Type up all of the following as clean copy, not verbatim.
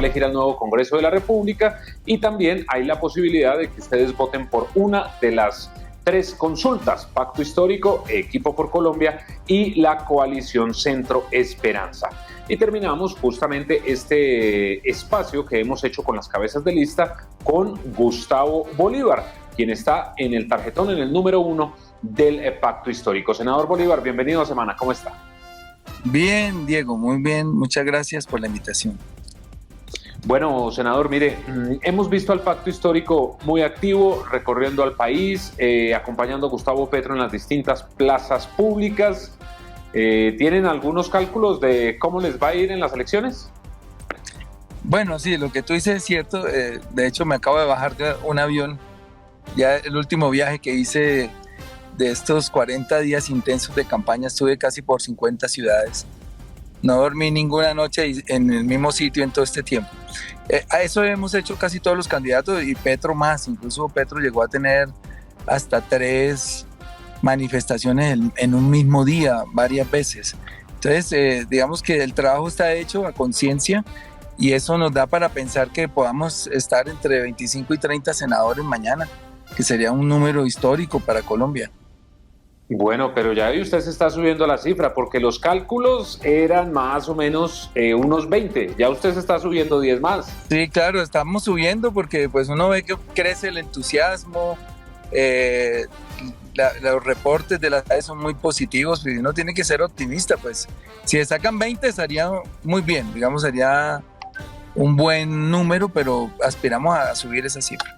elegir al nuevo Congreso de la República, y también hay la posibilidad de que ustedes voten por una de las 3 consultas: Pacto Histórico, Equipo por Colombia y la Coalición Centro Esperanza. Y terminamos justamente este espacio que hemos hecho con las cabezas de lista con Gustavo Bolívar, quien está en el tarjetón, en el número 1 del Pacto Histórico. Senador Bolívar, bienvenido a Semana, ¿cómo está? Bien, Diego, muy bien, muchas gracias por la invitación. Bueno, senador, mire, hemos visto al Pacto Histórico muy activo, recorriendo al país, acompañando a Gustavo Petro en las distintas plazas públicas. ¿Tienen algunos cálculos de cómo les va a ir en las elecciones? Bueno, sí, lo que tú dices es cierto. De hecho, me acabo de bajar de un avión. Ya el último viaje que hice de estos 40 días intensos de campaña, estuve casi por 50 ciudades. No dormí ninguna noche en el mismo sitio en todo este tiempo. A eso hemos hecho casi todos los candidatos, y Petro más. Incluso Petro llegó a tener hasta 3 manifestaciones en un mismo día, varias veces. Entonces, digamos que el trabajo está hecho a conciencia, y eso nos da para pensar que podamos estar entre 25 y 30 senadores mañana, que sería un número histórico para Colombia. Bueno, pero ya usted se está subiendo la cifra, porque los cálculos eran más o menos unos 20, ya usted se está subiendo 10 más. Sí, claro, estamos subiendo porque pues uno ve que crece el entusiasmo, los reportes de las redes son muy positivos, y uno tiene que ser optimista. Pues si le sacan 20 estaría muy bien, digamos, sería un buen número, pero aspiramos a subir esa cifra.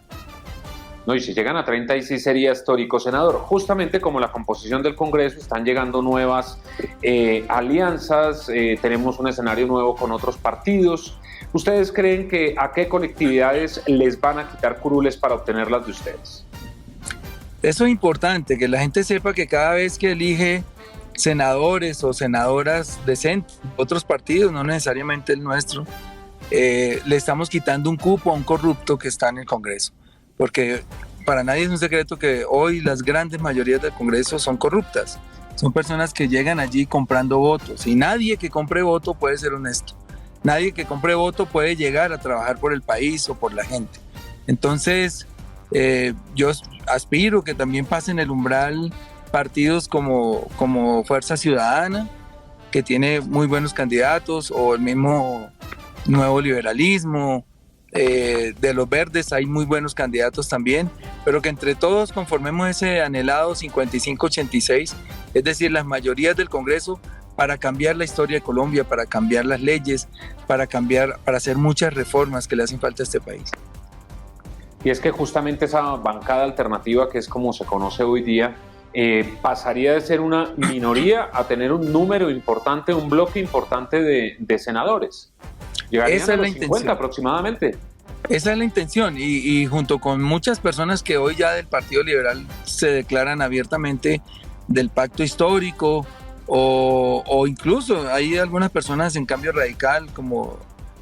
No, y si llegan a 30, y sí sería histórico, senador. Justamente como la composición del Congreso, están llegando nuevas alianzas, tenemos un escenario nuevo con otros partidos. ¿Ustedes creen que a qué colectividades les van a quitar curules para obtenerlas de ustedes? Eso es importante, que la gente sepa que cada vez que elige senadores o senadoras decentes, otros partidos, no necesariamente el nuestro, le estamos quitando un cupo a un corrupto que está en el Congreso. Porque para nadie es un secreto que hoy las grandes mayorías del Congreso son corruptas. Son personas que llegan allí comprando votos, y nadie que compre voto puede ser honesto. Nadie que compre voto puede llegar a trabajar por el país o por la gente. Entonces, yo aspiro que también pasen el umbral partidos como Fuerza Ciudadana, que tiene muy buenos candidatos, o el mismo Nuevo Liberalismo. De los verdes hay muy buenos candidatos también, pero que entre todos conformemos ese anhelado 55-86, es decir, las mayorías del Congreso, para cambiar la historia de Colombia, para cambiar las leyes, para hacer muchas reformas que le hacen falta a este país. Y es que justamente esa bancada alternativa, que es como se conoce hoy día, pasaría de ser una minoría a tener un número importante, un bloque importante de senadores. Llegarían a los 50 aproximadamente. Esa es la intención, y junto con muchas personas que hoy ya del Partido Liberal se declaran abiertamente del Pacto Histórico, o incluso hay algunas personas en Cambio Radical como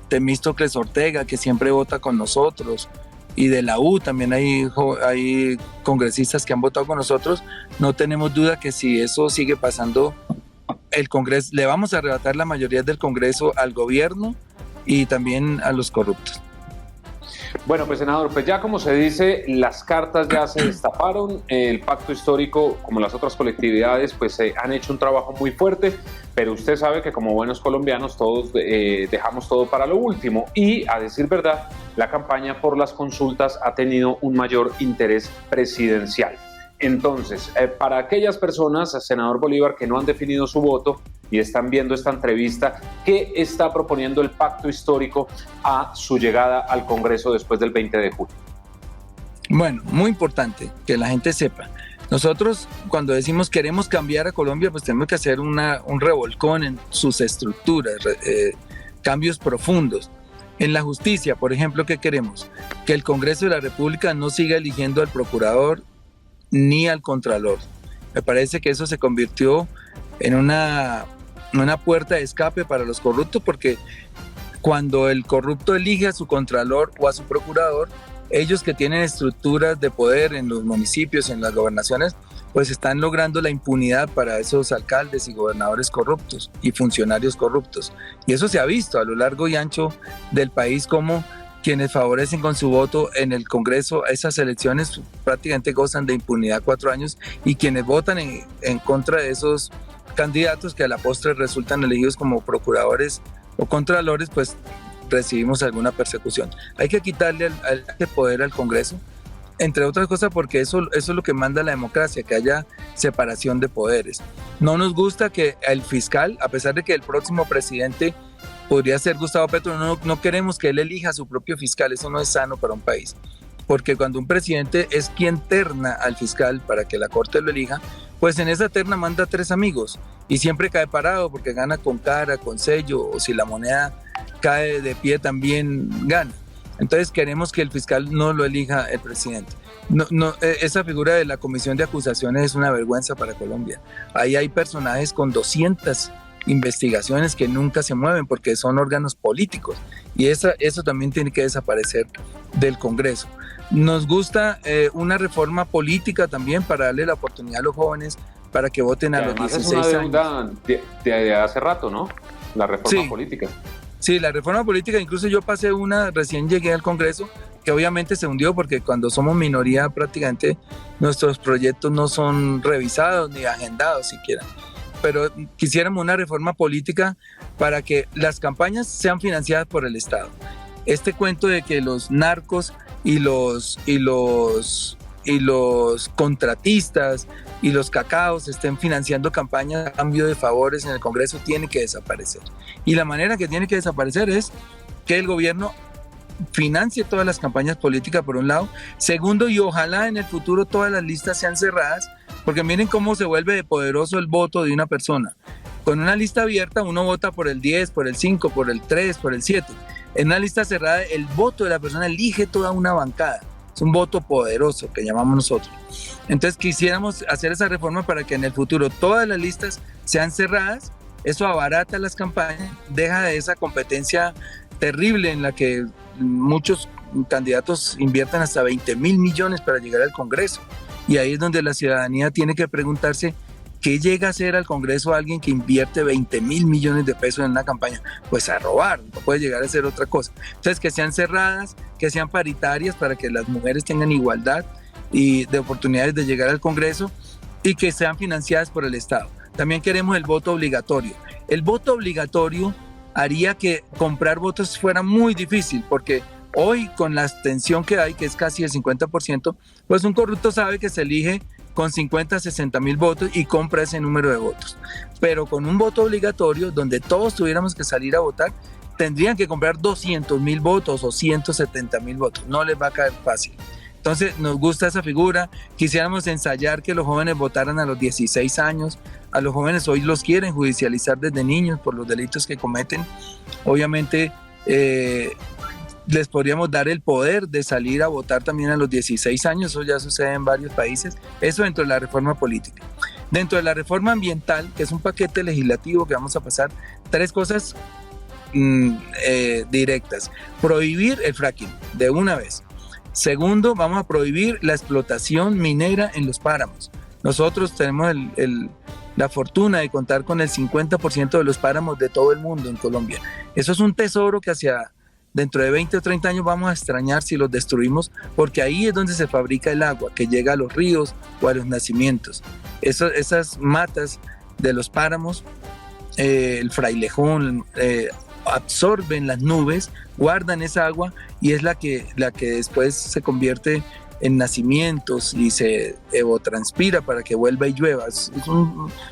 Temístocles Ortega, que siempre vota con nosotros, y de la U también hay congresistas que han votado con nosotros. No tenemos duda que si eso sigue pasando, el Congreso, le vamos a arrebatar la mayoría del Congreso al gobierno y también a los corruptos. Bueno, pues senador, pues ya como se dice, las cartas ya se destaparon. El Pacto Histórico, como las otras colectividades, pues han hecho un trabajo muy fuerte, pero usted sabe que como buenos colombianos todos dejamos todo para lo último, y a decir verdad, la campaña por las consultas ha tenido un mayor interés presidencial. Entonces, para aquellas personas, senador Bolívar, que no han definido su voto y están viendo esta entrevista, ¿qué está proponiendo el Pacto Histórico a su llegada al Congreso después del 20 de julio? Bueno, muy importante que la gente sepa. Nosotros, cuando decimos queremos cambiar a Colombia, pues tenemos que hacer un revolcón en sus estructuras, cambios profundos. En la justicia, por ejemplo, ¿qué queremos? Que el Congreso de la República no siga eligiendo al procurador ni al contralor. Me parece que eso se convirtió en una puerta de escape para los corruptos, porque cuando el corrupto elige a su contralor o a su procurador, ellos que tienen estructuras de poder en los municipios, en las gobernaciones, pues están logrando la impunidad para esos alcaldes y gobernadores corruptos y funcionarios corruptos. Y eso se ha visto a lo largo y ancho del país, como quienes favorecen con su voto en el Congreso esas elecciones prácticamente gozan de impunidad 4 años, y quienes votan en contra de esos candidatos que a la postre resultan elegidos como procuradores o contralores, pues recibimos alguna persecución. Hay que quitarle el poder al Congreso, entre otras cosas porque eso es lo que manda la democracia, que haya separación de poderes. No nos gusta que el fiscal, a pesar de que el próximo presidente podría ser Gustavo Petro, no queremos que él elija a su propio fiscal. Eso no es sano para un país, porque cuando un presidente es quien terna al fiscal para que la corte lo elija, pues en esa terna manda 3 amigos y siempre cae parado porque gana con cara, con sello, o si la moneda cae de pie también gana. Entonces queremos que el fiscal no lo elija el presidente. Esa figura de la comisión de acusaciones es una vergüenza para Colombia. Ahí hay personajes con 200 investigaciones que nunca se mueven porque son órganos políticos, y eso también tiene que desaparecer del Congreso. Nos gusta una reforma política también para darle la oportunidad a los jóvenes para que voten a los 16 años. Es una deuda de hace rato, ¿no? La reforma política. Sí, la reforma política, incluso yo pasé recién llegué al Congreso, que obviamente se hundió porque cuando somos minoría prácticamente nuestros proyectos no son revisados ni agendados siquiera. Pero quisiéramos una reforma política para que las campañas sean financiadas por el Estado. Este cuento de que los narcos y los contratistas y los cacaos estén financiando campañas a cambio de favores en el Congreso tiene que desaparecer. Y la manera que tiene que desaparecer es que el gobierno financie todas las campañas políticas, por un lado. Segundo, y ojalá en el futuro todas las listas sean cerradas, porque miren cómo se vuelve poderoso el voto de una persona. Con una lista abierta uno vota por el 10, por el 5, por el 3, por el 7. En una lista cerrada el voto de la persona elige toda una bancada. Es un voto poderoso que llamamos nosotros. Entonces quisiéramos hacer esa reforma para que en el futuro todas las listas sean cerradas. Eso abarata las campañas, deja de esa competencia terrible en la que muchos candidatos invierten hasta 20.000 millones para llegar al Congreso. Y ahí es donde la ciudadanía tiene que preguntarse qué llega a hacer al Congreso alguien que invierte 20.000 millones de pesos en una campaña. Pues a robar, no puede llegar a hacer otra cosa. Entonces que sean cerradas, que sean paritarias para que las mujeres tengan igualdad y de oportunidades de llegar al Congreso, y que sean financiadas por el Estado. También queremos el voto obligatorio. El voto obligatorio haría que comprar votos fuera muy difícil, porque hoy con la abstención que hay, que es casi el 50%, pues un corrupto sabe que se elige con 50, 60 mil votos y compra ese número de votos. Pero con un voto obligatorio, donde todos tuviéramos que salir a votar, tendrían que comprar 200.000 votos o 170.000 votos. No les va a caer fácil. Entonces nos gusta esa figura. Quisiéramos ensayar que los jóvenes votaran a los 16 años. A los jóvenes hoy los quieren judicializar desde niños por los delitos que cometen. Obviamente les podríamos dar el poder de salir a votar también a los 16 años. Eso ya sucede en varios países. Eso dentro de la reforma política. Dentro de la reforma ambiental, que es un paquete legislativo que vamos a pasar, 3 cosas directas. Prohibir el fracking de una vez. Segundo, vamos a prohibir la explotación minera en los páramos. Nosotros tenemos la fortuna de contar con el 50% de los páramos de todo el mundo en Colombia. Eso es un tesoro que dentro de 20 o 30 años vamos a extrañar si los destruimos, porque ahí es donde se fabrica el agua que llega a los ríos o a los nacimientos. Esas matas de los páramos, el frailejón, absorben las nubes, guardan esa agua y es la que después se convierte en nacimientos y se evotranspira para que vuelva y llueva.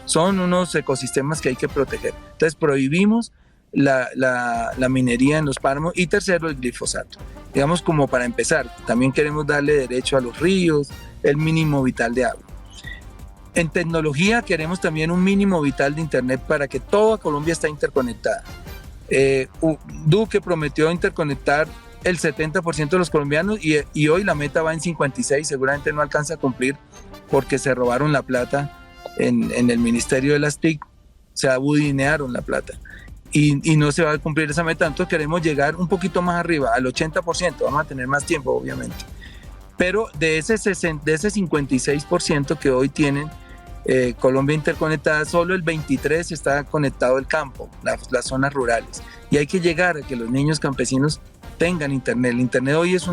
Son unos ecosistemas que hay que proteger. Entonces prohibimos la minería en los páramos. Y tercero, el glifosato. Digamos, como para empezar, también queremos darle derecho a los ríos, el mínimo vital de agua. En tecnología queremos también un mínimo vital de internet para que toda Colombia esté interconectada. Duque prometió interconectar el 70% de los colombianos y hoy la meta va en 56, seguramente no alcanza a cumplir porque se robaron la plata en el Ministerio de las TIC, se abudinearon la plata y no se va a cumplir esa meta. Entonces queremos llegar un poquito más arriba, al 80%, vamos a tener más tiempo obviamente. Pero de ese 56% que hoy tienen Colombia interconectada, solo el 23% está conectado el campo, las zonas rurales. Y hay que llegar a que los niños campesinos tengan internet. El internet hoy es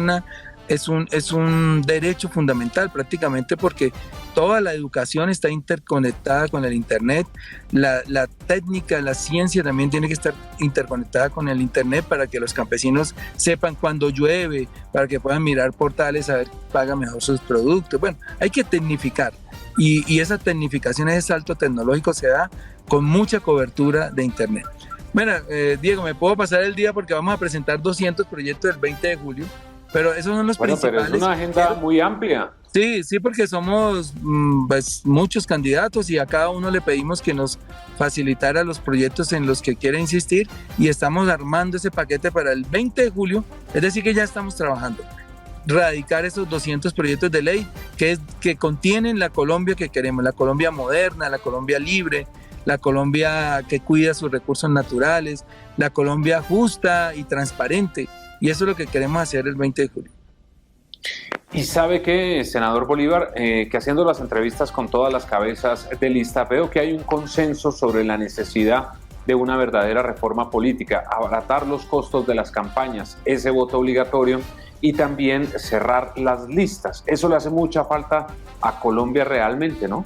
un derecho fundamental prácticamente, porque toda la educación está interconectada con el internet, la técnica, la ciencia también tiene que estar interconectada con el internet para que los campesinos sepan cuándo llueve, para que puedan mirar portales, saber quién paga mejor sus productos. Bueno, hay que tecnificar y esa tecnificación, ese salto tecnológico se da con mucha cobertura de internet. Bueno, Diego, me puedo pasar el día porque vamos a presentar 200 proyectos el 20 de julio. Pero esos son los principales. Pero es una agenda muy amplia. Sí, porque somos pues, muchos candidatos y a cada uno le pedimos que nos facilitara los proyectos en los que quiere insistir y estamos armando ese paquete para el 20 de julio, es decir que ya estamos trabajando. Radicar esos 200 proyectos de ley que contienen la Colombia que queremos, la Colombia moderna, la Colombia libre, la Colombia que cuida sus recursos naturales, la Colombia justa y transparente. Y eso es lo que queremos hacer el 20 de julio. Y sabe que, senador Bolívar, que haciendo las entrevistas con todas las cabezas de lista, veo que hay un consenso sobre la necesidad de una verdadera reforma política, abaratar los costos de las campañas, ese voto obligatorio y también cerrar las listas. Eso le hace mucha falta a Colombia realmente, ¿no?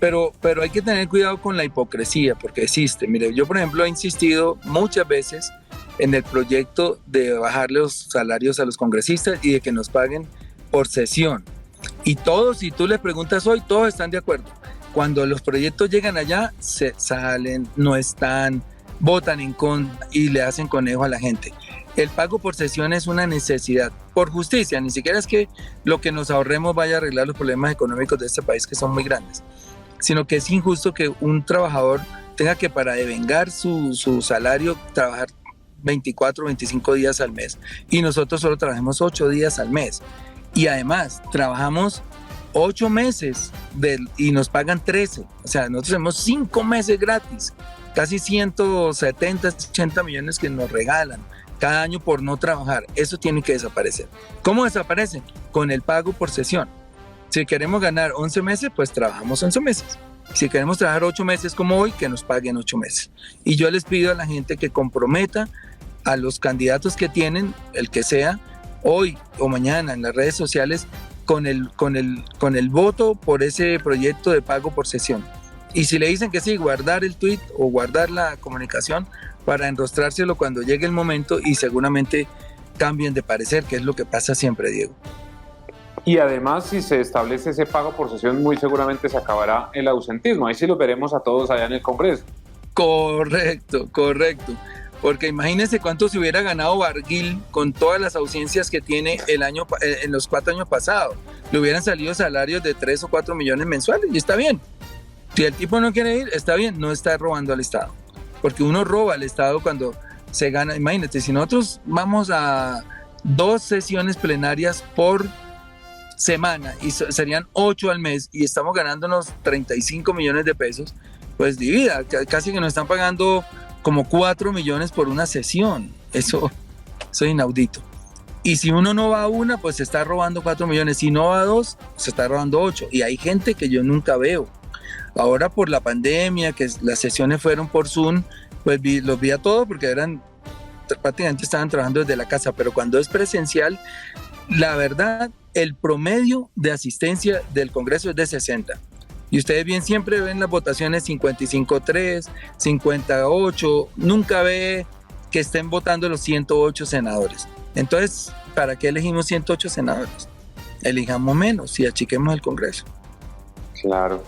Pero hay que tener cuidado con la hipocresía, porque existe. Mire, yo por ejemplo he insistido muchas veces en el proyecto de bajar los salarios a los congresistas y de que nos paguen por sesión. Y todos, si tú les preguntas hoy, todos están de acuerdo. Cuando los proyectos llegan allá, se salen, no están, votan en contra y le hacen conejo a la gente. El pago por sesión es una necesidad, por justicia, ni siquiera es que lo que nos ahorremos vaya a arreglar los problemas económicos de este país, que son muy grandes, sino que es injusto que un trabajador tenga que, para devengar su salario, trabajar 24 o 25 días al mes y nosotros solo trabajamos 8 días al mes y además trabajamos 8 meses y nos pagan 13, o sea, nosotros tenemos 5 meses gratis, casi 170, 80 millones que nos regalan cada año por no trabajar. Eso tiene que desaparecer. ¿Cómo desaparece? Con el pago por sesión. Si queremos ganar 11 meses, pues trabajamos 11 meses. Si queremos trabajar 8 meses como hoy, que nos paguen 8 meses. Y yo les pido a la gente que comprometa a los candidatos que tienen, el que sea, hoy o mañana en las redes sociales, con el voto por ese proyecto de pago por sesión. Y si le dicen que sí, guardar el tweet o guardar la comunicación para enrostrárselo cuando llegue el momento y seguramente cambien de parecer, que es lo que pasa siempre, Diego. Y además, si se establece ese pago por sesión, muy seguramente se acabará el ausentismo. Ahí sí los veremos a todos allá en el Congreso. Correcto. Porque imagínense cuánto se hubiera ganado Barguil con todas las ausencias que tiene en los 4 años pasados. Le hubieran salido salarios de 3 o 4 millones mensuales y está bien. Si el tipo no quiere ir, está bien, no está robando al Estado. Porque uno roba al Estado cuando se gana. Imagínate, si nosotros vamos a 2 sesiones plenarias por semana y serían 8 al mes y estamos ganándonos 35 millones de pesos, pues divida, casi que nos están pagando como 4 millones por una sesión. Eso es inaudito. Y si uno no va a una, pues se está robando 4 millones. Si no va a 2, se está robando 8. Y hay gente que yo nunca veo. Ahora por la pandemia, que las sesiones fueron por Zoom, pues los vi a todos porque prácticamente estaban trabajando desde la casa. Pero cuando es presencial, la verdad, el promedio de asistencia del Congreso es de 60. Y ustedes bien siempre ven las votaciones 55-3, 58, nunca ve que estén votando los 108 senadores. Entonces, ¿para qué elegimos 108 senadores? Elijamos menos y achiquemos el Congreso. Claro.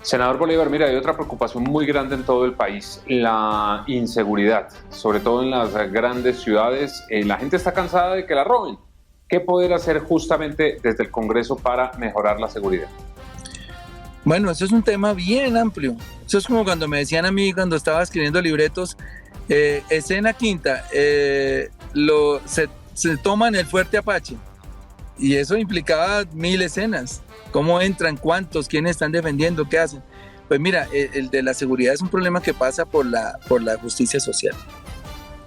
Senador Bolívar, mira, hay otra preocupación muy grande en todo el país, la inseguridad, sobre todo en las grandes ciudades. La gente está cansada de que la roben. ¿Qué poder hacer justamente desde el Congreso para mejorar la seguridad? Bueno, eso es un tema bien amplio. Eso es como cuando me decían a mí cuando estaba escribiendo libretos, escena quinta, se toman el Fuerte Apache. Y eso implicaba 1000 escenas. ¿Cómo entran? ¿Cuántos? ¿Quiénes están defendiendo? ¿Qué hacen? Pues mira, el de la seguridad es un problema que pasa por la justicia social.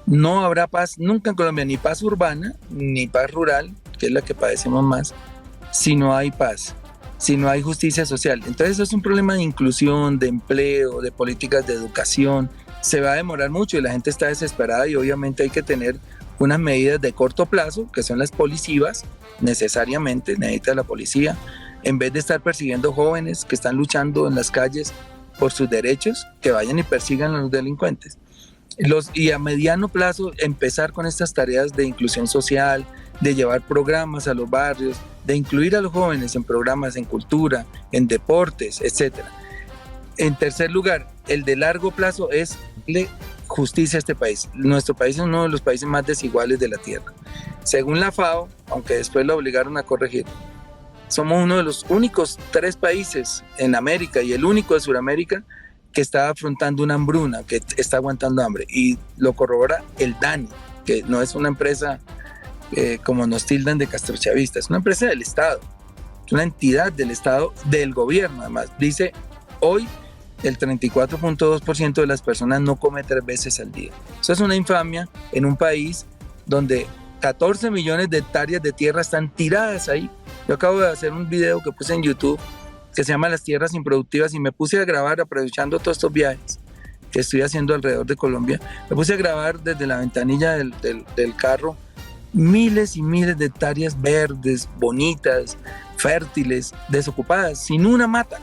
No habrá paz nunca en Colombia, ni paz urbana, ni paz rural, que es la que padecemos más, si no hay paz, si no hay justicia social. Entonces eso es un problema de inclusión, de empleo, de políticas de educación. Se va a demorar mucho y la gente está desesperada y obviamente hay que tener unas medidas de corto plazo, que son las policivas, necesariamente necesita la policía, en vez de estar persiguiendo jóvenes que están luchando en las calles por sus derechos, que vayan y persigan a los delincuentes. Y a mediano plazo empezar con estas tareas de inclusión social, de llevar programas a los barrios, de incluir a los jóvenes en programas en cultura, en deportes, etc. En tercer lugar, el de largo plazo es darle justicia a este país. Nuestro país es uno de los países más desiguales de la tierra. Según la FAO, aunque después lo obligaron a corregir, somos uno de los únicos 3 países en América y el único de Sudamérica que está afrontando una hambruna, que está aguantando hambre. Y lo corrobora el DANI, que no es una empresa como nos tildan de castrochavistas, es una empresa del Estado, es una entidad del Estado, del gobierno además. Dice, hoy el 34.2% de las personas no come 3 veces al día. Eso es una infamia en un país donde 14 millones de hectáreas de tierra están tiradas ahí. Yo acabo de hacer un video que puse en YouTube que se llama Las Tierras Improductivas y me puse a grabar aprovechando todos estos viajes que estoy haciendo alrededor de Colombia. Me puse a grabar desde la ventanilla del carro miles y miles de hectáreas verdes, bonitas, fértiles, desocupadas, sin una mata,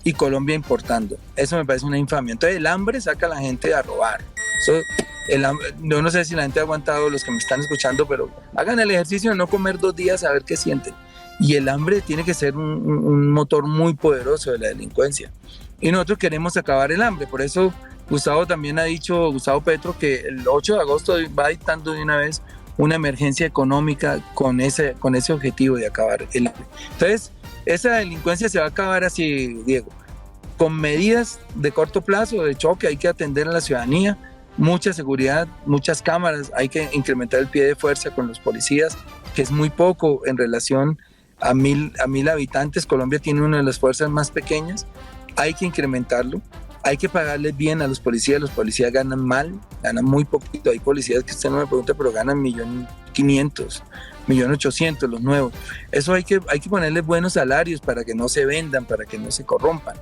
y Colombia importando. Eso me parece una infamia. Entonces el hambre saca a la gente a robar. Yo no sé si la gente ha aguantado, los que me están escuchando, pero hagan el ejercicio de no comer 2 días a ver qué sienten. Y el hambre tiene que ser un motor muy poderoso de la delincuencia. Y nosotros queremos acabar el hambre. Por eso Gustavo también ha dicho, Gustavo Petro, que el 8 de agosto va dictando de una vez una emergencia económica con ese objetivo de acabar el hambre. Entonces, esa delincuencia se va a acabar así, Diego, con medidas de corto plazo, de choque. Hay que atender a la ciudadanía, mucha seguridad, muchas cámaras, hay que incrementar el pie de fuerza con los policías, que es muy poco en relación a mil habitantes. Colombia tiene una de las fuerzas más pequeñas, hay que incrementarlo, hay que pagarles bien a los policías ganan mal, ganan muy poquito. Hay policías que usted no me pregunta, pero ganan 1.500.000, 1.800.000 los nuevos. Eso hay que ponerles buenos salarios para que no se vendan, para que no se corrompan.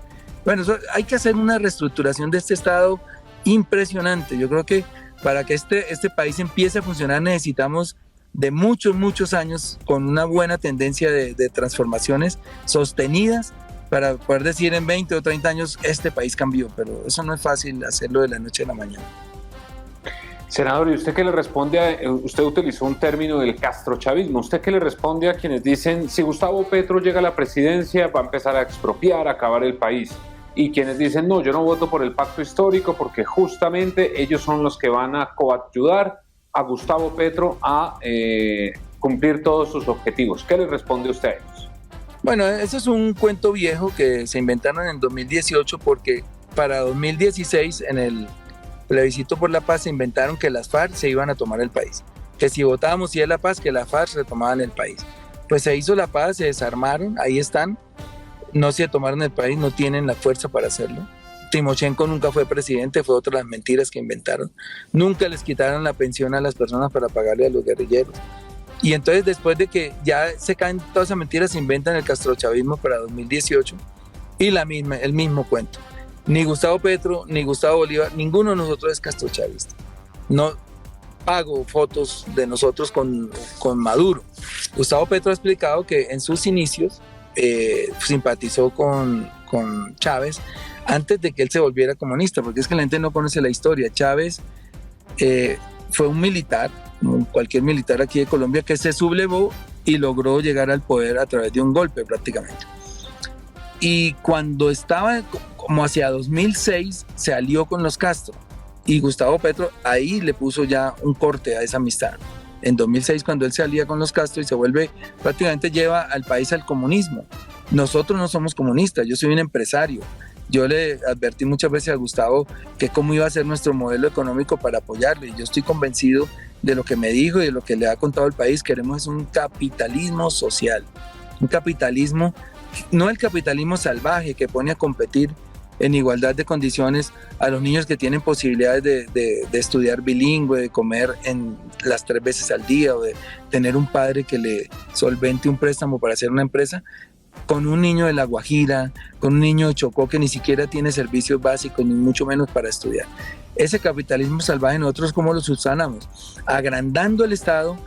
Bueno, hay que hacer una reestructuración de este Estado impresionante. Yo creo que para que este país empiece a funcionar necesitamos de muchos años con una buena tendencia de transformaciones sostenidas para poder decir en 20 o 30 años este país cambió, pero eso no es fácil hacerlo de la noche a la mañana. Senador, ¿y usted qué le responde usted utilizó un término del castrochavismo, ¿usted qué le responde a quienes dicen si Gustavo Petro llega a la presidencia va a empezar a expropiar, a acabar el país? Y quienes dicen no, yo no voto por el pacto histórico porque justamente ellos son los que van a coayudar a Gustavo Petro a cumplir todos sus objetivos. ¿Qué le responde usted a ellos? Bueno, eso es un cuento viejo que se inventaron en 2018 porque para 2016 en el plebiscito por la paz se inventaron que las FARC se iban a tomar el país, que si votábamos sí a la paz, que las FARC se tomaban el país. Pues se hizo la paz, se desarmaron, ahí están, no se tomaron el país, no tienen la fuerza para hacerlo. Timochenko nunca fue presidente, fue otra de las mentiras que inventaron. Nunca les quitaron la pensión a las personas para pagarle a los guerrilleros. Y entonces después de que ya se caen todas esas mentiras, se inventan el castrochavismo para 2018 y el mismo cuento. Ni Gustavo Petro, ni Gustavo Bolívar, ninguno de nosotros es castrochavista. No hago fotos de nosotros con Maduro. Gustavo Petro ha explicado que en sus inicios simpatizó con Chávez antes de que él se volviera comunista, porque es que la gente no conoce la historia. Chávez fue un militar, como cualquier militar aquí de Colombia, que se sublevó y logró llegar al poder a través de un golpe prácticamente. Y cuando estaba como hacia 2006, se alió con los Castro y Gustavo Petro ahí le puso ya un corte a esa amistad. En 2006, cuando él se alía con los Castro y se vuelve, prácticamente lleva al país al comunismo. Nosotros no somos comunistas, yo soy un empresario. Yo le advertí muchas veces a Gustavo que cómo iba a ser nuestro modelo económico para apoyarlo, y yo estoy convencido de lo que me dijo y de lo que le ha contado el país. Queremos un capitalismo social, un capitalismo, no el capitalismo salvaje que pone a competir en igualdad de condiciones a los niños que tienen posibilidades de estudiar bilingüe, de comer las 3 veces al día o de tener un padre que le solvente un préstamo para hacer una empresa, con un niño de La Guajira, con un niño de Chocó que ni siquiera tiene servicios básicos, ni mucho menos para estudiar. Ese capitalismo salvaje nosotros ¿cómo lo subsanamos? Agrandando el Estado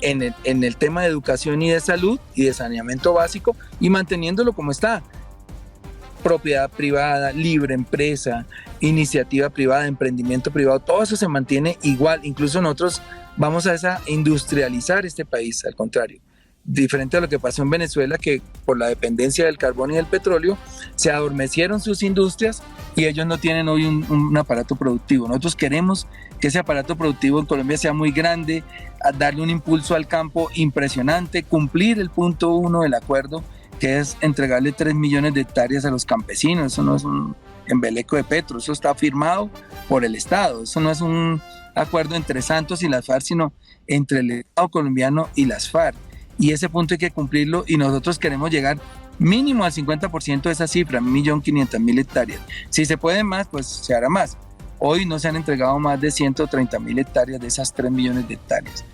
en el tema de educación y de salud y de saneamiento básico y manteniéndolo como está. Propiedad privada, libre empresa, iniciativa privada, emprendimiento privado, todo eso se mantiene igual. Incluso nosotros vamos a industrializar este país, al contrario. Diferente a lo que pasó en Venezuela, que por la dependencia del carbón y del petróleo se adormecieron sus industrias y ellos no tienen hoy un aparato productivo. Nosotros queremos que ese aparato productivo en Colombia sea muy grande, darle un impulso al campo impresionante, cumplir el punto 1 del acuerdo, que es entregarle 3 millones de hectáreas a los campesinos. Eso no es un embeleco de Petro, eso está firmado por el Estado. Eso no es un acuerdo entre Santos y las FARC, sino entre el Estado colombiano y las FARC. Y ese punto hay que cumplirlo y nosotros queremos llegar mínimo al 50% de esa cifra, 1.500.000 hectáreas. Si se puede más, pues se hará más. Hoy no se han entregado más de 130.000 hectáreas de esas 3 millones de hectáreas.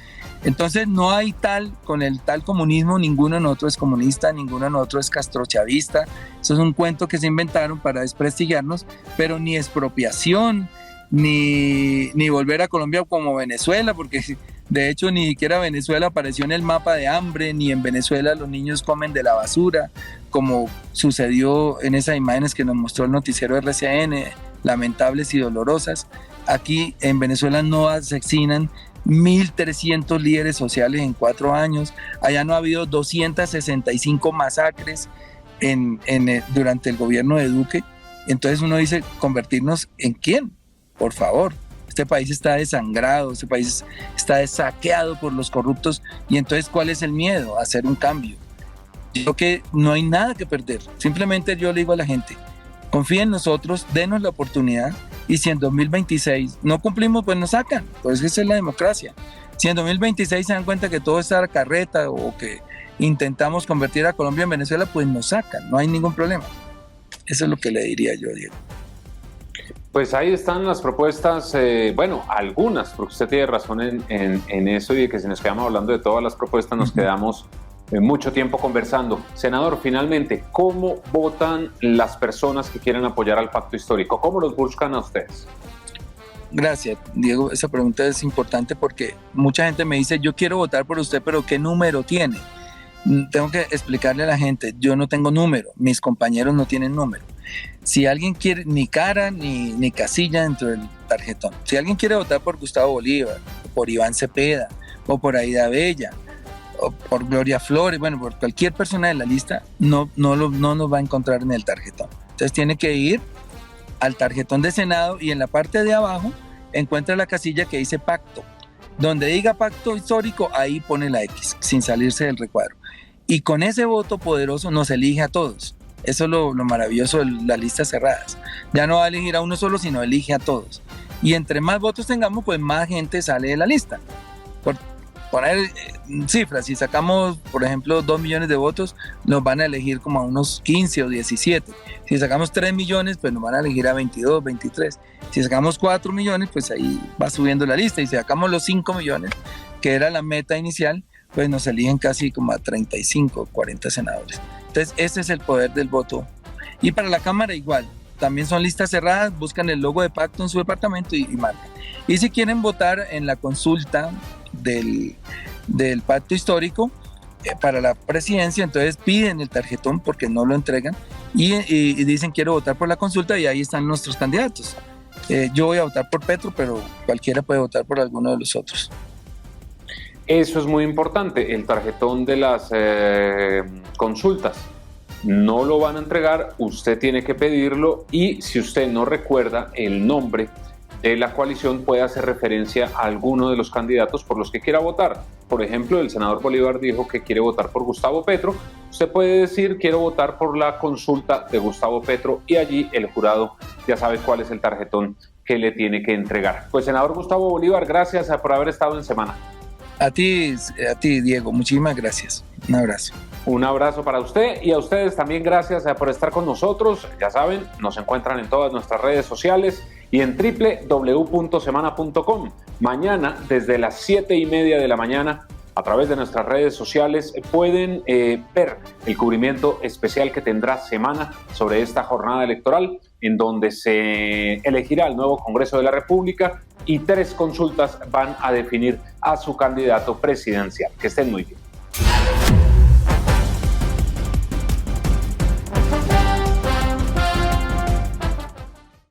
Entonces no hay con el tal comunismo, ninguno de nosotros es comunista, ninguno de nosotros es castrochavista. Eso es un cuento que se inventaron para desprestigiarnos, pero ni expropiación, ni volver a Colombia como Venezuela, porque de hecho ni siquiera Venezuela apareció en el mapa de hambre, ni en Venezuela los niños comen de la basura, como sucedió en esas imágenes que nos mostró el noticiero RCN, lamentables y dolorosas. Aquí en Venezuela no asesinan 1.300 líderes sociales en 4 años. Allá no ha habido 265 masacres durante el gobierno de Duque. Entonces uno dice, ¿convertirnos en quién? Por favor. Este país está desangrado, este país está saqueado por los corruptos. Y entonces, ¿cuál es el miedo? A hacer un cambio. Yo creo que no hay nada que perder. Simplemente yo le digo a la gente, confíen en nosotros, denos la oportunidad. Y si en 2026 no cumplimos, pues nos sacan. Pues esa es la democracia. Si en 2026 se dan cuenta que todo está carreta o que intentamos convertir a Colombia en Venezuela, pues nos sacan. No hay ningún problema. Eso es lo que le diría yo, Diego. Pues ahí están las propuestas, bueno, algunas, porque usted tiene razón en eso y de que si nos quedamos hablando de todas las propuestas nos quedamos mucho tiempo conversando. Senador, finalmente, ¿cómo votan las personas que quieren apoyar al pacto histórico? ¿Cómo los buscan a ustedes? Gracias, Diego. Esa pregunta es importante porque mucha gente me dice, yo quiero votar por usted, pero ¿qué número tiene? Tengo que explicarle a la gente, yo no tengo número, mis compañeros no tienen número. Si alguien quiere, ni cara ni casilla dentro del tarjetón. Si alguien quiere votar por Gustavo Bolívar, o por Iván Cepeda, o por Aida Bella, o por Gloria Flores, bueno, por cualquier persona de la lista, no nos va a encontrar en el tarjetón. Entonces tiene que ir al tarjetón de Senado y en la parte de abajo encuentra la casilla que dice pacto. Donde diga pacto histórico, ahí pone la X, sin salirse del recuadro. Y con ese voto poderoso nos elige a todos. Eso es lo maravilloso de las listas cerradas. Ya no va a elegir a uno solo, sino elige a todos. Y entre más votos tengamos, pues más gente sale de la lista. Por poner cifras, si sacamos, por ejemplo, 2 millones de votos, nos van a elegir como a unos 15 o 17. Si sacamos 3 millones, pues nos van a elegir a 22, 23. Si sacamos 4 millones, pues ahí va subiendo la lista. Y si sacamos los 5 millones, que era la meta inicial, pues nos eligen casi como a 35, 40 senadores. Entonces, ese es el poder del voto. Y para la Cámara igual, también son listas cerradas, buscan el logo de pacto en su departamento y marcan. Y si quieren votar en la consulta del pacto histórico para la presidencia, entonces piden el tarjetón porque no lo entregan y dicen quiero votar por la consulta y ahí están nuestros candidatos. Yo voy a votar por Petro, pero cualquiera puede votar por alguno de los otros. Eso es muy importante, el tarjetón de las consultas. No lo van a entregar, usted tiene que pedirlo y si usted no recuerda el nombre de la coalición puede hacer referencia a alguno de los candidatos por los que quiera votar. Por ejemplo, el senador Bolívar dijo que quiere votar por Gustavo Petro. Usted puede decir quiero votar por la consulta de Gustavo Petro y allí el jurado ya sabe cuál es el tarjetón que le tiene que entregar. Pues senador Gustavo Bolívar, gracias por haber estado en Semana. A ti, Diego, muchísimas gracias. Un abrazo. Un abrazo para usted y a ustedes también gracias por estar con nosotros. Ya saben, nos encuentran en todas nuestras redes sociales y en www.semana.com. Mañana, desde las 7:30 de la mañana, a través de nuestras redes sociales, pueden ver el cubrimiento especial que tendrá Semana sobre esta jornada electoral, en donde se elegirá el nuevo Congreso de la República y 3 consultas van a definir a su candidato presidencial. Que estén muy bien.